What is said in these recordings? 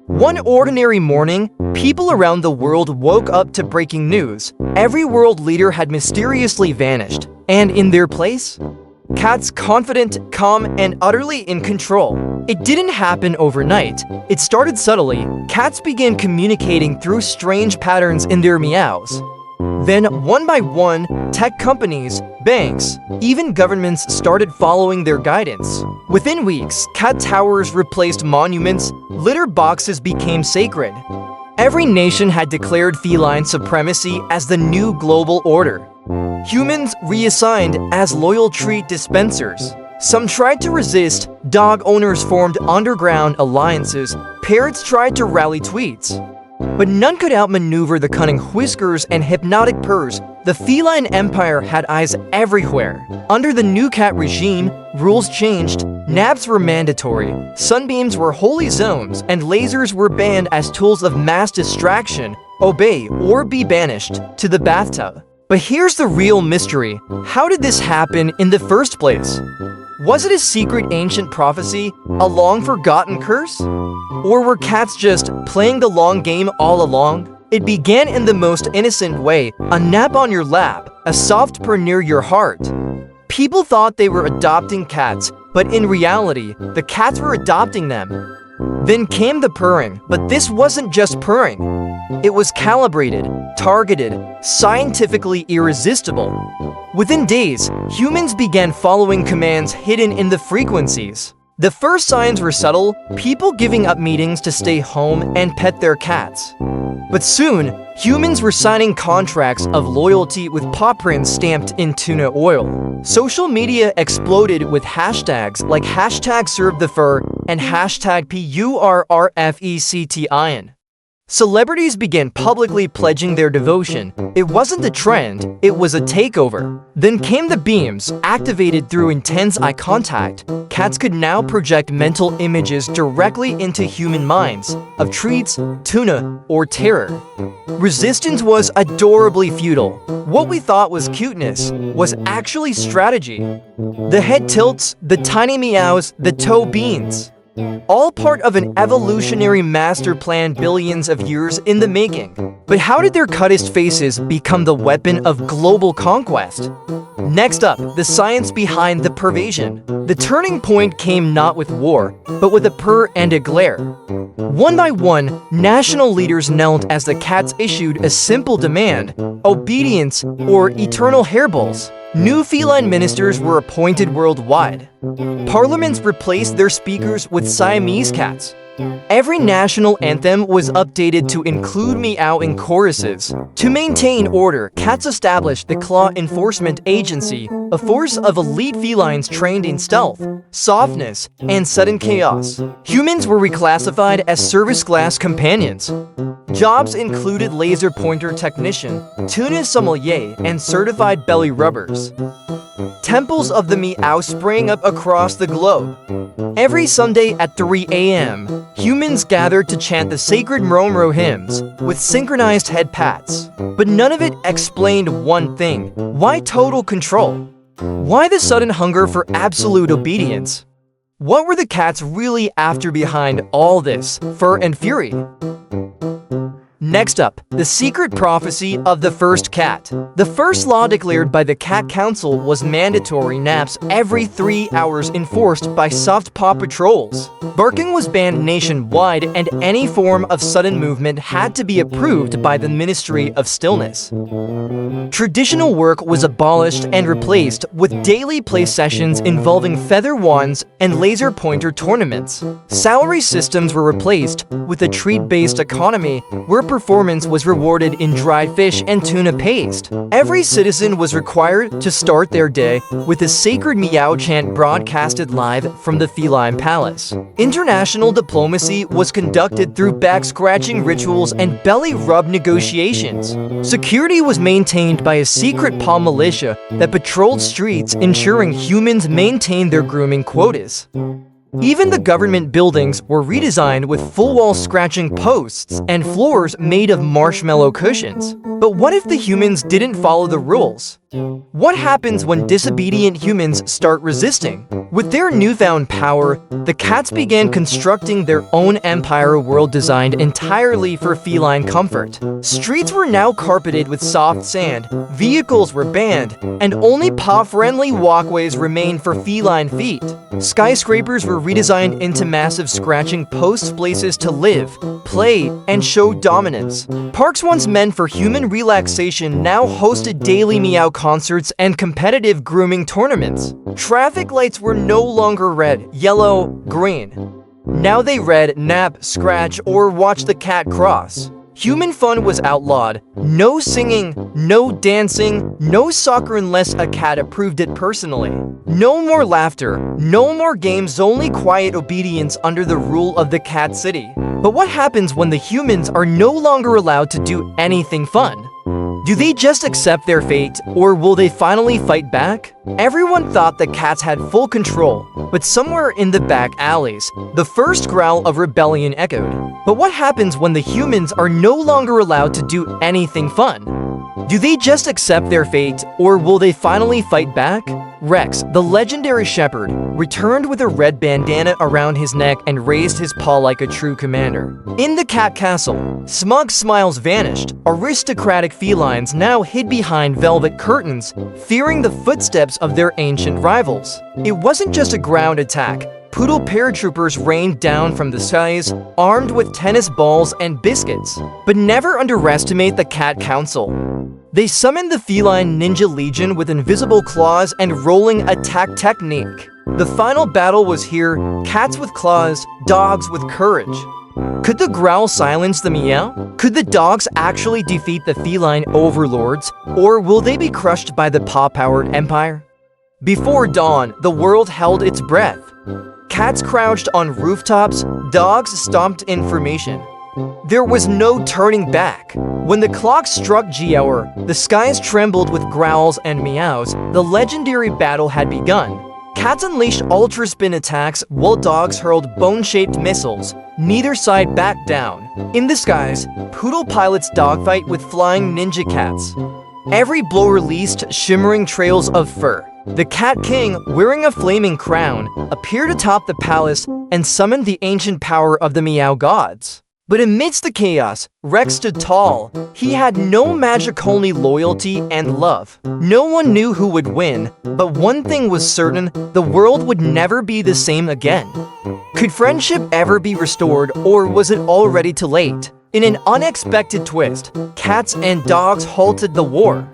One ordinary morning, people around the world woke up to breaking news. Every world leader had mysteriously vanished, and in their place, cats confident, calm, and utterly in control. It didn't happen overnight. It started subtly. Cats began communicating through strange patterns in their meows. Then, one by one, tech companies, banks, even governments started following their guidance. Within weeks, cat towers replaced monuments, litter boxes became sacred. Every nation had declared feline supremacy as the new global order. Humans reassigned as loyal treat dispensers. Some tried to resist, dog owners formed underground alliances, parrots tried to rally tweets. But none could outmaneuver the cunning whiskers and hypnotic purrs. The feline empire had eyes everywhere. Under the new cat regime, rules changed, naps were mandatory, sunbeams were holy zones, and lasers were banned as tools of mass distraction. Obey or be banished to the bathtub. But here's the real mystery. How did this happen in the first place? Was it a secret ancient prophecy, a long-forgotten curse? Or were cats just playing the long game all along? It began in the most innocent way, a nap on your lap, a soft purr near your heart. People thought they were adopting cats, but in reality, the cats were adopting them. Then came the purring, but this wasn't just purring. It was calibrated, targeted, scientifically irresistible. Within days, humans began following commands hidden in the frequencies. The first signs were subtle, people giving up meetings to stay home and pet their cats. But soon, humans were signing contracts of loyalty with paw prints stamped in tuna oil. Social media exploded with hashtags like #ServeTheFur and #PURRFECTION. Celebrities began publicly pledging their devotion. It wasn't a trend, it was a takeover. Then came the beams, activated through intense eye contact. Cats could now project mental images directly into human minds, of treats, tuna, or terror. Resistance was adorably futile. What we thought was cuteness was actually strategy. The head tilts, the tiny meows, the toe beans. All part of an evolutionary master plan billions of years in the making. But how did their cuttest faces become the weapon of global conquest? Next up, the science behind the pervasion. The turning point came not with war, but with a purr and a glare. One by one, national leaders knelt as the cats issued a simple demand: obedience or eternal hairballs. New feline ministers were appointed worldwide. Parliaments replaced their speakers with Siamese cats. Every national anthem was updated to include meowing choruses. To maintain order, cats established the Claw Enforcement Agency, a force of elite felines trained in stealth, softness, and sudden chaos. Humans were reclassified as service class companions. Jobs included laser pointer technician, tuna sommelier, and certified belly rubbers. Temples of the meow sprang up across the globe. Every Sunday at 3 a.m., humans gathered to chant the sacred Mromro hymns with synchronized head pats. But none of it explained one thing: why total control? Why the sudden hunger for absolute obedience? What were the cats really after behind all this fur and fury? Next up, the secret prophecy of the first cat. The first law declared by the Cat Council was mandatory naps every 3 hours enforced by soft paw patrols. Barking was banned nationwide, and any form of sudden movement had to be approved by the Ministry of Stillness. Traditional work was abolished and replaced with daily play sessions involving feather wands and laser pointer tournaments. Salary systems were replaced with a treat-based economy where performance was rewarded in dried fish and tuna paste. Every citizen was required to start their day with a sacred meow chant broadcasted live from the feline palace. International diplomacy was conducted through back-scratching rituals and belly rub negotiations. Security was maintained by a secret paw militia that patrolled streets, ensuring humans maintained their grooming quotas. Even the government buildings were redesigned with full-wall scratching posts and floors made of marshmallow cushions. But what if the humans didn't follow the rules? What happens when disobedient humans start resisting? With their newfound power, the cats began constructing their own empire world designed entirely for feline comfort. Streets were now carpeted with soft sand, vehicles were banned, and only paw-friendly walkways remained for feline feet. Skyscrapers were redesigned into massive scratching posts, places to live, play, and show dominance. Parks once meant for human relaxation now hosted daily meow concerts and competitive grooming tournaments. Traffic lights were no longer red, yellow, green. Now they read nap, scratch, or watch the cat cross. Human fun was outlawed. No singing, no dancing, no soccer unless a cat approved it personally. No more laughter, no more games, only quiet obedience under the rule of the cat city. But what happens when the humans are no longer allowed to do anything fun? Do they just accept their fate, or will they finally fight back? Everyone thought the cats had full control, but somewhere in the back alleys, the first growl of rebellion echoed. But what happens when the humans are no longer allowed to do anything fun? Do they just accept their fate, or will they finally fight back? Rex, the legendary shepherd, returned with a red bandana around his neck and raised his paw like a true commander. In the cat castle, smug smiles vanished. Aristocratic felines now hid behind velvet curtains, fearing the footsteps of their ancient rivals. It wasn't just a ground attack. Poodle paratroopers rained down from the skies, armed with tennis balls and biscuits. But never underestimate the Cat Council. They summoned the Feline Ninja Legion with invisible claws and rolling attack technique. The final battle was here, cats with claws, dogs with courage. Could the growl silence the meow? Could the dogs actually defeat the feline overlords, or will they be crushed by the paw-powered empire? Before dawn, the world held its breath. Cats crouched on rooftops, dogs stomped in formation. There was no turning back. When the clock struck G-hour, the skies trembled with growls and meows. The legendary battle had begun. Cats unleashed ultra-spin attacks while dogs hurled bone-shaped missiles. Neither side backed down. In the skies, Poodle pilots dogfight with flying ninja cats. Every blow released shimmering trails of fur. The Cat King, wearing a flaming crown, appeared atop the palace and summoned the ancient power of the Meow Gods. But amidst the chaos, Rex stood tall. He had no magic, only loyalty and love. No one knew who would win, but one thing was certain, the world would never be the same again. Could friendship ever be restored, or was it already too late? In an unexpected twist, cats and dogs halted the war.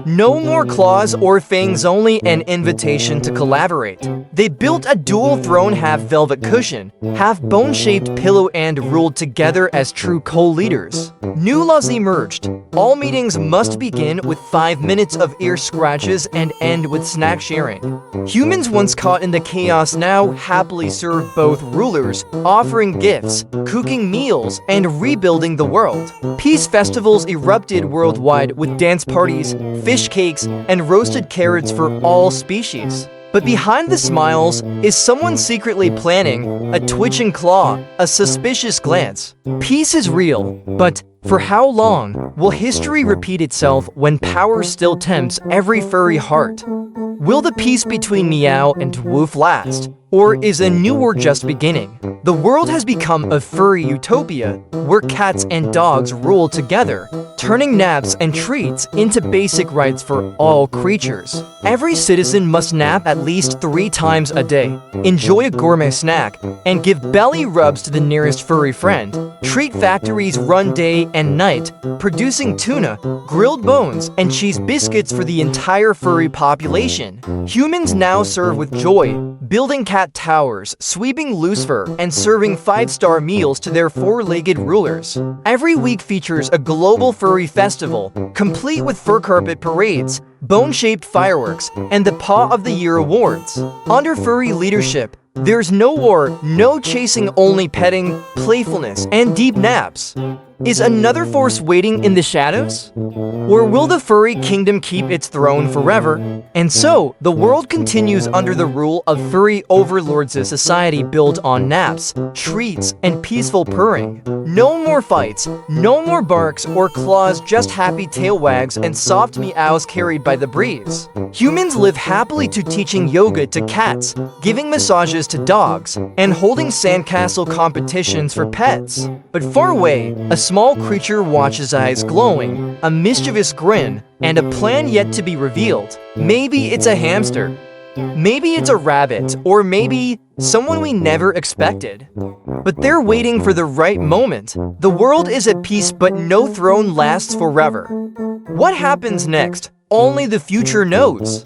No more claws or fangs, only an invitation to collaborate. They built a dual throne, half velvet cushion, half bone-shaped pillow, and ruled together as true co-leaders. New laws emerged. All meetings must begin with 5 minutes of ear scratches and end with snack sharing. Humans once caught in the chaos now happily serve both rulers, offering gifts, cooking meals, and rebuilding the world. Peace festivals erupted worldwide with dance parties, fish cakes, and roasted carrots for all species. But behind the smiles is someone secretly planning, a twitching claw, a suspicious glance. Peace is real, but for how long? Will history repeat itself when power still tempts every furry heart? Will the peace between Meow and Woof last? Or is a new war just beginning? The world has become a furry utopia, where cats and dogs rule together, turning naps and treats into basic rights for all creatures. Every citizen must nap at least 3 times a day, enjoy a gourmet snack, and give belly rubs to the nearest furry friend. Treat factories run day and night, producing tuna, grilled bones, and cheese biscuits for the entire furry population. Humans now serve with joy, building cat towers, sweeping loose fur, and serving 5-star meals to their 4-legged rulers. Every week features a global furry festival, complete with fur carpet parades, bone-shaped fireworks, and the Paw of the Year awards. Under furry leadership, there's no war, no chasing, only petting, playfulness, and deep naps. Is another force waiting in the shadows? Or will the furry kingdom keep its throne forever? And so, the world continues under the rule of furry overlords, a society built on naps, treats, and peaceful purring. No more fights, no more barks or claws, just happy tail wags and soft meows carried by the breeze. Humans live happily to teaching yoga to cats, giving massages to dogs, and holding sandcastle competitions for pets. But far away, a small creature watches, eyes glowing, a mischievous grin, and a plan yet to be revealed. Maybe it's a hamster. Maybe it's a rabbit, or maybe someone we never expected. But they're waiting for the right moment. The world is at peace, but no throne lasts forever. What happens next? Only the future knows.